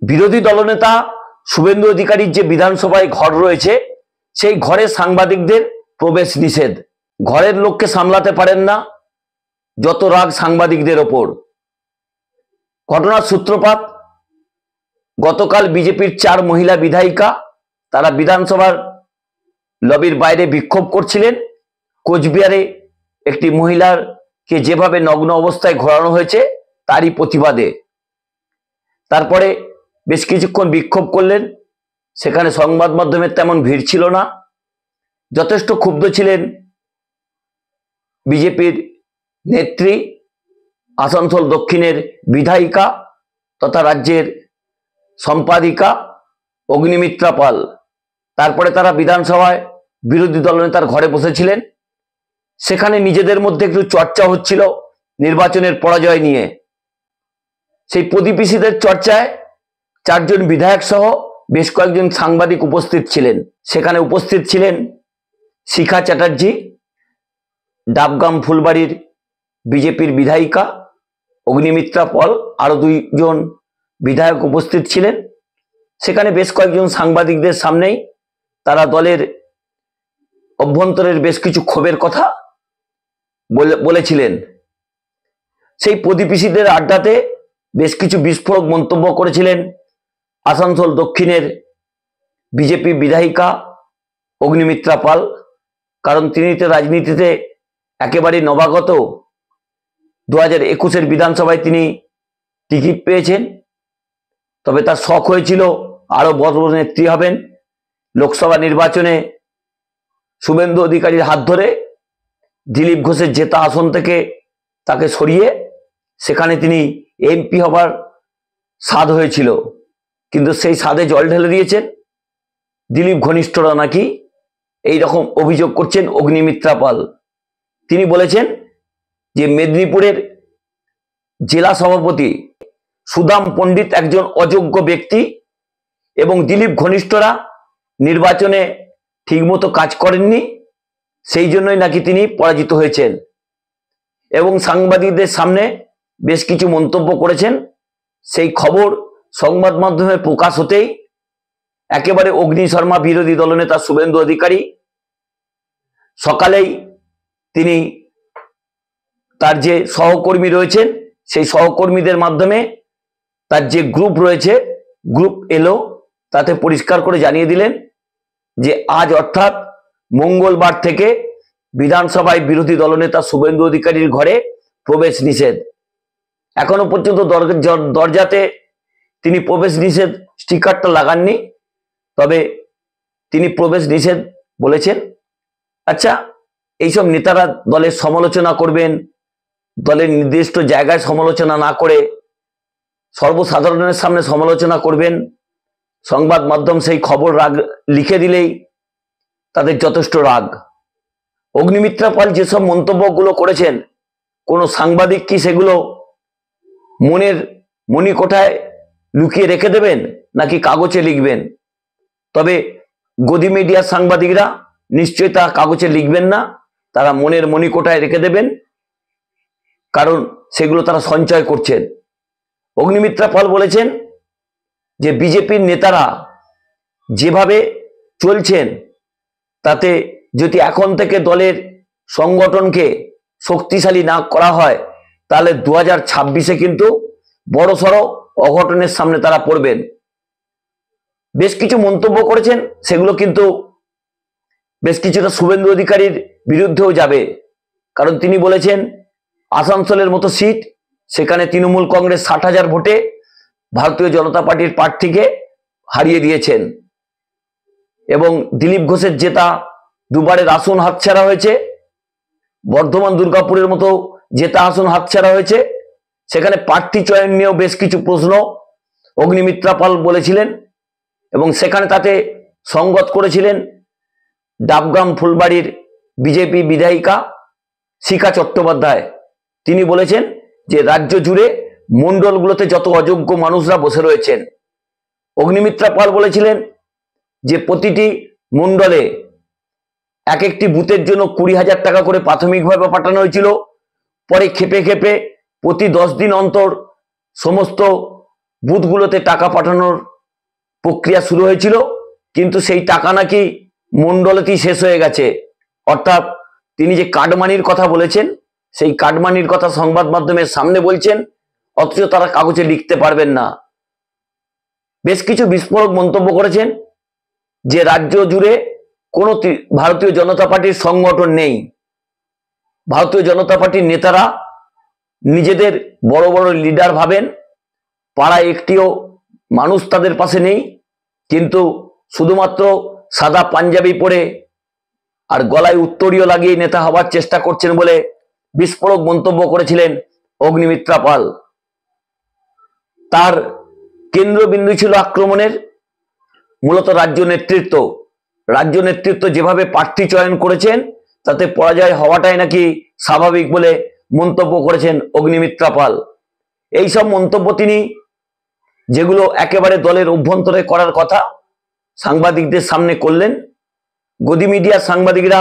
বিরোধী দলনেতা শুভেন্দু অধিকারীর যে বিধানসভায় ঘর রয়েছে সেই ঘরে সাংবাদিকদের প্রবেশ নিষেধ। ঘরের লোককে সামলাতে পারেন না, যত রাগ সাংবাদিকদের ওপর। ঘটনার সূত্রপাত গতকাল বিজেপির 4 মহিলা বিধায়িকা তারা বিধানসভার লবির বাইরে বিক্ষোভ করছিলেন। কোচবিহারে একটি মহিলাকে যেভাবে নগ্ন অবস্থায় ঘোরানো হয়েছে তারই প্রতিবাদে। তারপরে বেশ কিছুক্ষণ বিক্ষোভ করলেন। সেখানে সংবাদ মাধ্যমের তেমন ভিড় ছিল না। যথেষ্ট ক্ষুব্ধ ছিলেন বিজেপির নেত্রী, আসানসোল দক্ষিণের বিধায়িকা তথা রাজ্যের সম্পাদিকা অগ্নিমিত্রা পাল। তারপরে তারা বিধানসভায় বিরোধী দলনেতার ঘরে বসেছিলেন। সেখানে নিজেদের মধ্যে একটু চর্চা হচ্ছিল নির্বাচনের পরাজয় নিয়ে। সেই প্রতিবেশীদের চর্চায় 4 জন বিধায়ক সহ বেশ কয়েকজন সাংবাদিক উপস্থিত ছিলেন। সেখানে উপস্থিত ছিলেন শিখা চ্যাটার্জি, ডাবগ্রাম ফুলবাড়ির বিজেপির বিধায়িকা অগ্নিমিত্রা পল, আরো 2 জন বিধায়ক উপস্থিত ছিলেন। সেখানে বেশ কয়েকজন সাংবাদিকদের সামনেই তারা দলের অভ্যন্তরের বেশ কিছু ক্ষোভের কথা বলেছিলেন। সেই প্রতিবেশীদের আড্ডাতে বেশ কিছু বিস্ফোরক মন্তব্য করেছিলেন আসানসোল দক্ষিণের বিজেপি বিধায়িকা অগ্নিমিত্রা পাল। কারণ তিনি তো রাজনীতিতে একেবারে নবাগত। 2021-এর বিধানসভায় তিনি টিকিট পেয়েছেন, তবে তার শখ হয়েছিল আরো বড় নেত্রী হবেন। লোকসভা নির্বাচনে শুভেন্দু অধিকারীর হাত ধরে দিলীপ ঘোষের জেতা আসন থেকে তাকে সরিয়ে সেখানে তিনি এমপি হবার স্বাদ হয়েছিল, কিন্তু সেই স্বাদে জল ঢেলে দিয়েছেন দিলীপ ঘনিষ্ঠরা। নাকি এই রকম অভিযোগ করছেন অগ্নিমিত্রা পাল। তিনি বলেছেন যে মেদিনীপুরের জেলা সভাপতি সুদাম পণ্ডিত একজন অযোগ্য ব্যক্তি এবং দিলীপ ঘনিষ্ঠরা নির্বাচনে ঠিকমতো কাজ করেননি, সেই জন্যই নাকি তিনি পরাজিত হয়েছেন। এবং সাংবাদিকদের সামনে বেশ কিছু মন্তব্য করেছেন। সেই খবর সংবাদ মাধ্যমে প্রকাশ হতেই একেবারে অগ্নিশর্মা বিরোধী দলনেতা শুভেন্দু অধিকারী সকালেই তিনি তার যে সহকর্মী রয়েছেন সেই সহকর্মীদের মাধ্যমে তার যে গ্রুপ রয়েছে, গ্রুপ এলো, তাতে পরিষ্কার করে জানিয়ে দিলেন যে আজ অর্থাৎ মঙ্গলবার থেকে বিধানসভায় বিরোধী দলনেতা শুভেন্দু অধিকারীর ঘরে প্রবেশ নিষেধ। এখনো পর্যন্ত দরজাতে তিনি প্রবেশ নিষেধ স্টিকারটা লাগাননি, তবে তিনি প্রবেশ নিষেধ বলেছেন। আচ্ছা, এইসব নেতারা দলের সমালোচনা করবেন, দলের নির্দিষ্ট জায়গায় সমালোচনা না করে সর্বসাধারণের সামনে সমালোচনা করবেন। সংবাদ মাধ্যম সেই খবর লিখে দিলেই তাদের যথেষ্ট রাগ। অগ্নিমিত্রা পাল যেসব মন্তব্যগুলো করেছেন, কোনো সাংবাদিক কি সেগুলো মনের মণিকোঠায় লুকিয়ে রেখে দেবেন নাকি কাগজে লিখবেন? তবে গদি মিডিয়ার সাংবাদিকরা নিশ্চয়ই তা কাগজে লিখবেন না, তারা মনের মণিকোঠায় রেখে দেবেন, কারণ সেগুলো তারা সঞ্চয় করছেন। অগ্নিমিত্রা পাল বলেছেন যে বিজেপির নেতারা যেভাবে চলছেন তাতে যদি এখন থেকে দলের সংগঠনকে শক্তিশালী না করা হয় তাহলে 2026-এ কিন্তু বড়সড় অঘটনের সামনে তারা পড়বেন। বেশ কিছু মন্তব্য করেছেন, সেগুলো কিন্তু বেশ কিছুটা শুভেন্দু অধিকারীর বিরুদ্ধেও যাবে। কারণ তিনি বলেছেন আসানসোলের মতো সিট সেখানে তৃণমূল কংগ্রেস 60,000 ভোটে ভারতীয় জনতা পার্টির প্রার্থীকে হারিয়ে দিয়েছেন এবং দিলীপ ঘোষের জেতা 2বারের আসন হাতছাড়া হয়েছে। বর্ধমান দুর্গাপুরের মতো জেতা আসন হাতছাড়া হয়েছে। সেখানে প্রার্থী চয়ন নিয়েও বেশ কিছু প্রশ্ন অগ্নিমিত্রা পাল বলেছিলেন এবং সেখানে তাতে সঙ্গত করেছিলেন ডাবগ্রাম ফুলবাড়ির বিজেপি বিধায়িকা শিখা চট্টোপাধ্যায়। তিনি বলেছেন যে রাজ্য জুড়ে মণ্ডলগুলোতে যত অযোগ্য মানুষরা বসে রয়েছেন। অগ্নিমিত্রা পাল বলেছিলেন যে প্রতিটি মণ্ডলে এক একটি বুথের জন্য 20,000 টাকা করে প্রাথমিকভাবে পাঠানো হয়েছিল। পরে খেপে খেপে প্রতি 10 দিন অন্তর সমস্ত বুথগুলোতে টাকা পাঠানোর প্রক্রিয়া শুরু হয়েছিল, কিন্তু সেই টাকা নাকি মণ্ডলতেই শেষ হয়ে গেছে। অর্থাৎ তিনি যে কাটমানির কথা বলেছেন, সেই কাটমানির কথা সংবাদ মাধ্যমের সামনে বলছেন, অথচ তারা কাগজে লিখতে পারবেন না। বেশ কিছু বিস্ফোরক মন্তব্য করেছেন যে রাজ্য জুড়ে কোনো ভারতীয় জনতা পার্টির সংগঠন নেই। ভারতীয় জনতা পার্টির নেতারা নিজেদের বড় বড় লিডার ভাবেন, পাড়ায় একটিও মানুষ তাদের পাশে নেই, কিন্তু শুধুমাত্র সাদা পাঞ্জাবি পরে আর গলায় উত্তরীয় লাগিয়ে নেতা হবার চেষ্টা করছেন বলে বিস্ফোরক মন্তব্য করেছিলেন অগ্নিমিত্রা পাল। তার কেন্দ্রবিন্দু ছিল আক্রমণের মূলত রাজ্য নেতৃত্ব। রাজ্য নেতৃত্ব যেভাবে প্রার্থী চয়ন করেছেন তাতে পরাজয় হওয়াটাই নাকি স্বাভাবিক বলে মন্তব্য করেছেন অগ্নিমিত্রা পাল। এই সব মন্তব্য তিনি, যেগুলো একেবারে দলের অভ্যন্তরে করার কথা, সাংবাদিকদের সামনে করলেন। গদি মিডিয়ার সাংবাদিকরা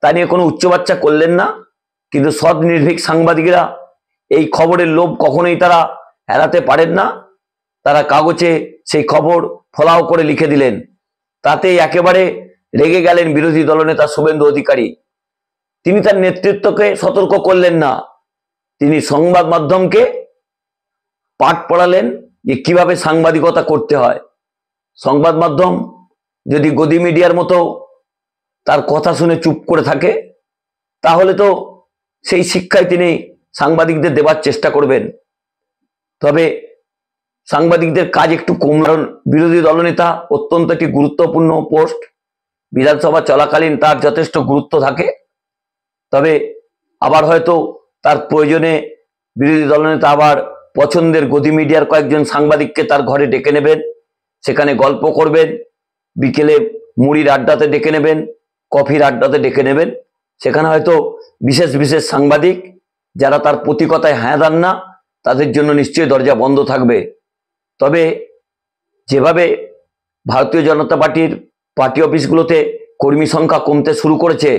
তা নিয়ে কোনো উচ্চবাচ্চা করলেন না, কিন্তু সৎ নির্ভীক সাংবাদিকরা এই খবরের লোভ কখনোই তারা এড়াতে পারেন না। তারা কাগজে সেই খবর ফলাও করে লিখে দিলেন। তাতেই একেবারে রেগে গেলেন বিরোধী দলনেতা শুভেন্দু অধিকারী। তিনি তার নেতৃত্বকে সতর্ক করলেন না, তিনি সংবাদ মাধ্যমকে পাঠ পড়ালেন যে কিভাবে সাংবাদিকতা করতে হয়। সংবাদ মাধ্যম যদি গদি মিডিয়ার মতো তার কথা শুনে চুপ করে থাকে, তাহলে তো সেই শিক্ষাই তিনি সাংবাদিকদের দেবার চেষ্টা করবেন। তবে সাংবাদিকদের কাজ একটু কম, কারণ বিরোধী দলনেতা অত্যন্ত একটি গুরুত্বপূর্ণ পোস্ট, বিধানসভা চলাকালীন তার যথেষ্ট গুরুত্ব থাকে। তবে আবার হয়তো তার প্রয়োজনে বিরোধী দলনেতা আবার পছন্দের গদি মিডিয়ার কয়েকজন সাংবাদিককে তার ঘরে ডেকে নেবেন, সেখানে গল্প করবেন, বিকেলে মুড়ির আড্ডাতে ডেকে নেবেন, কফির আড্ডাতে ডেকে নেবেন। সেখানে হয়তো বিশেষ বিশেষ সাংবাদিক যারা তার প্রতি কথায় হ্যাঁ দেন না, তাদের জন্য নিশ্চয়ই দরজা বন্ধ থাকবে। তবে যেভাবে ভারতীয় জনতা পার্টির পার্টি অফিসগুলোতে কর্মী সংখ্যা কমতে শুরু করেছে,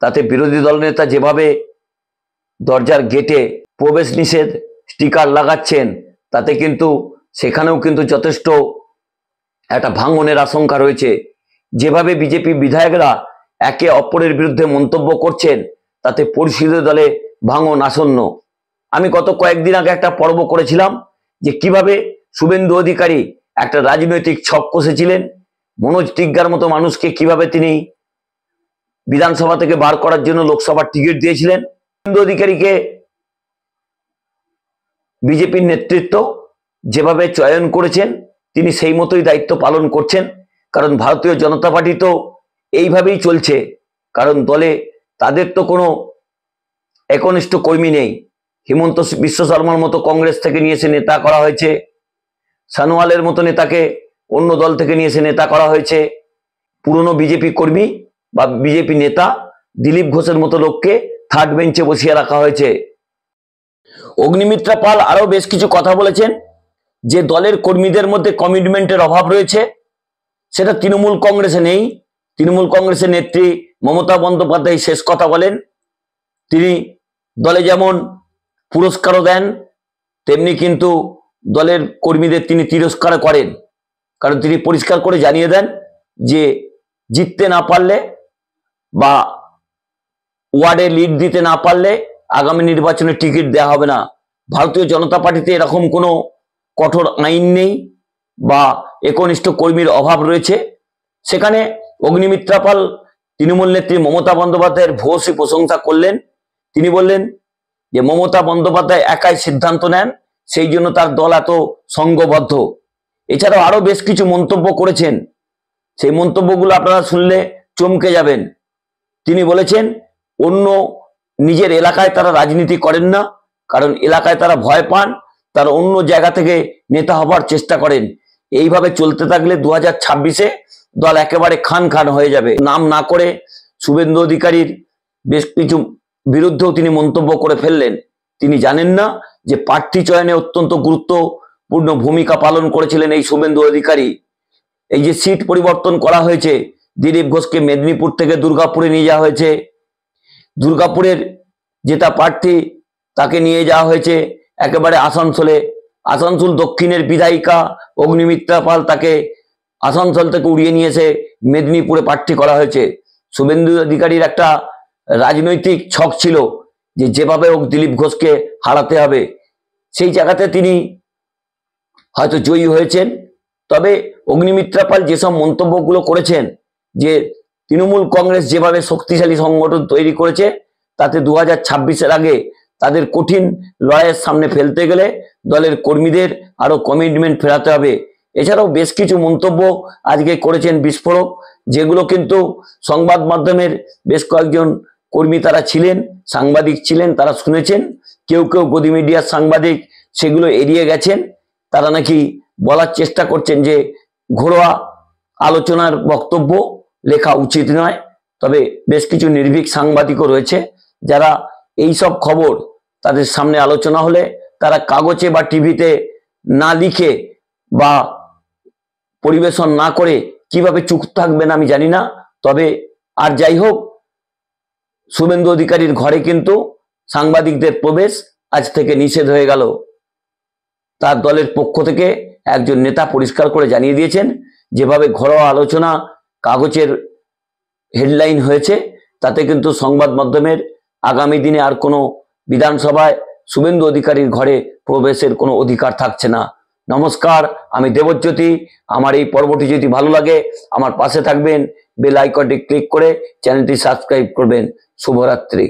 তাতে বিরোধী দলনেতা যেভাবে দরজার গেটে প্রবেশ নিষেধ স্টিকার লাগাচ্ছেন, তাতে কিন্তু সেখানেও কিন্তু যথেষ্ট একটা ভাঙনের আশঙ্কা রয়েছে। যেভাবে বিজেপি বিধায়করা একে অপরের বিরুদ্ধে মন্তব্য করছেন, তাতে পরিষদীয় দলে ভাঙন আসন্ন। আমি গত কয়েকদিন আগে একটা পর্ব করেছিলাম যে কিভাবে শুভেন্দু অধিকারী একটা রাজনৈতিক ছক কষেছিলেন, মনোজ টিগ্গার মতো মানুষকে কিভাবে তিনি বিধানসভা থেকে বার করার জন্য লোকসভার টিকিট দিয়েছিলেন। শুভেন্দু অধিকারীকে বিজেপির নেতৃত্ব যেভাবে চয়ন করেছেন, তিনি সেই মতোই দায়িত্ব পালন করছেন। কারণ ভারতীয় জনতা পার্টি তো এইভাবেই চলছে, কারণ দলে তাদের তো কোনো একনিষ্ঠ কর্মী নেই। হিমন্ত বিশ্ব শর্মার মতো কংগ্রেস থেকে নিয়ে এসে নেতা করা হয়েছে, সানোয়ালের মতো নেতাকে অন্য দল থেকে নিয়ে এসে নেতা করা হয়েছে, পুরনো বিজেপি কর্মী বা বিজেপি নেতা দিলীপ ঘোষের মতো লোককে থার্ড বেঞ্চে বসিয়ে রাখা হয়েছে। অগ্নিমিত্রা পাল আরো বেশ কিছু কথা বলেছেন যে দলের কর্মীদের মধ্যে কমিটমেন্টের অভাব রয়েছে, সেটা তৃণমূল কংগ্রেসে নেই। তৃণমূল কংগ্রেসের নেত্রী মমতা বন্দ্যোপাধ্যায় শেষ কথা বলেন, তিনি দলে যেমন পুরস্কারও দেন, তেমনি কিন্তু দলের কর্মীদের তিনি তিরস্কার করেন। কারণ তিনি পরিষ্কার করে জানিয়ে দেন যে জিততে না পারলে বা ওয়ার্ডে লিড দিতে না পারলে আগামী নির্বাচনে টিকিট দেওয়া হবে না। ভারতীয় জনতা পার্টিতে এরকম কোনো কঠোর আইন নেই বা একনিষ্ঠ কর্মীর অভাব রয়েছে। সেখানে অগ্নিমিত্রা পাল তৃণমূল নেত্রী মমতা বন্দ্যোপাধ্যায়ের ভূয়সী প্রশংসা করলেন। তিনি বললেন যে মমতা বন্দ্যোপাধ্যায় একাই সিদ্ধান্ত নেন, সেই জন্য তার দল এত সংঘবদ্ধ। এছাড়াও আরো বেশ কিছু মন্তব্য করেছেন, সেই মন্তব্যগুলো আপনারা শুনলে চমকে যাবেন। তিনি বলেছেন অন্য নিজের এলাকায় তারা রাজনীতি করেন না, কারণ এলাকায় তারা ভয় পান, তারা অন্য জায়গা থেকে নেতা হবার চেষ্টা করেন। এইভাবে চলতে থাকলে 2026-এ দল একেবারে খান খান হয়ে যাবে। নাম না করে শুভেন্দু অধিকারীর বেশ কিছু বিরুদ্ধেও তিনি মন্তব্য করে ফেললেন। তিনি জানেন না যে প্রার্থী চয়নে অত্যন্ত গুরুত্বপূর্ণ ভূমিকা পালন করেছিলেন এই শুভেন্দু অধিকারী। এই যে সিট পরিবর্তন করা হয়েছে, দিলীপ ঘোষকে মেদিনীপুর থেকে দুর্গাপুরে নিয়ে যাওয়া হয়েছে, দুর্গাপুরের জেতা প্রার্থী তাকে নিয়ে যাওয়া হয়েছে একেবারে আসানসোলে আসানসোল দক্ষিণের বিধায়িকা অগ্নিমিত্রা পাল, তাকে আসানসোল থেকে উড়িয়ে নিয়ে এসে মেদিনীপুরে প্রার্থী করা হয়েছে। শুভেন্দু অধিকারীর একটা রাজনৈতিক ছক ছিল যে যেভাবে হোক দিলীপ ঘোষকে হারাতে হবে, সেই জায়গাতে তিনি হয়তো জয়ী হয়েছেন। তবে অগ্নিমিত্রা পাল যেসব মন্তব্যগুলো করেছেন, যে তৃণমূল কংগ্রেস যেভাবে শক্তিশালী সংগঠন তৈরি করেছে, তাতে 2026-এর আগে তাদের কঠিন লড়াইয়ের সামনে ফেলতে গেলে দলের কর্মীদের আরো কমিটমেন্ট ফেরাতে হবে। এছাড়াও বেশ কিছু মন্তব্য আজকে করেছেন বিস্ফোরক, যেগুলো কিন্তু সংবাদ মাধ্যমের বেশ কয়েকজন কর্মী তারা ছিলেন, সাংবাদিক ছিলেন, তারা শুনেছেন। কেউ কেউ গদি মিডিয়ার সাংবাদিক সেগুলো এড়িয়ে গেছেন। তারা নাকি বলার চেষ্টা করছেন যে ঘরোয়া আলোচনার বক্তব্য লেখা উচিত নয়। তবে বেশ কিছু নির্ভীক সাংবাদিকও রয়েছে যারা এই সব খবর তাদের সামনে আলোচনা হলে তারা কাগজে বা টিভিতে না লিখে বা পরিবেশন না করে কিভাবে চুপ থাকবেন আমি জানি না। তবে আর যাই হোক, শুভেন্দু অধিকারীর ঘরে কিন্তু সাংবাদিকদের প্রবেশ আজ থেকে নিষেধ হয়ে গেল। তার দলের পক্ষ থেকে একজন নেতা পরিষ্কার করে জানিয়ে দিয়েছেন, যেভাবে ঘরোয়া আলোচনা কাগজের হেডলাইন হয়েছে, তাতে কিন্তু সংবাদ মাধ্যমের আগামী দিনে আর কোনো বিধানসভায় শুভেন্দু অধিকারীর ঘরে প্রবেশের কোনো অধিকার থাকছে না। নমস্কার, আমি দেবজ্যোতি। আমার এই পর্বটি যদি ভালো লাগে আমার পাশে থাকবেন, বেল আইকনটি ক্লিক করে চ্যানেলটি সাবস্ক্রাইব করবেন। শুভরাত্রি।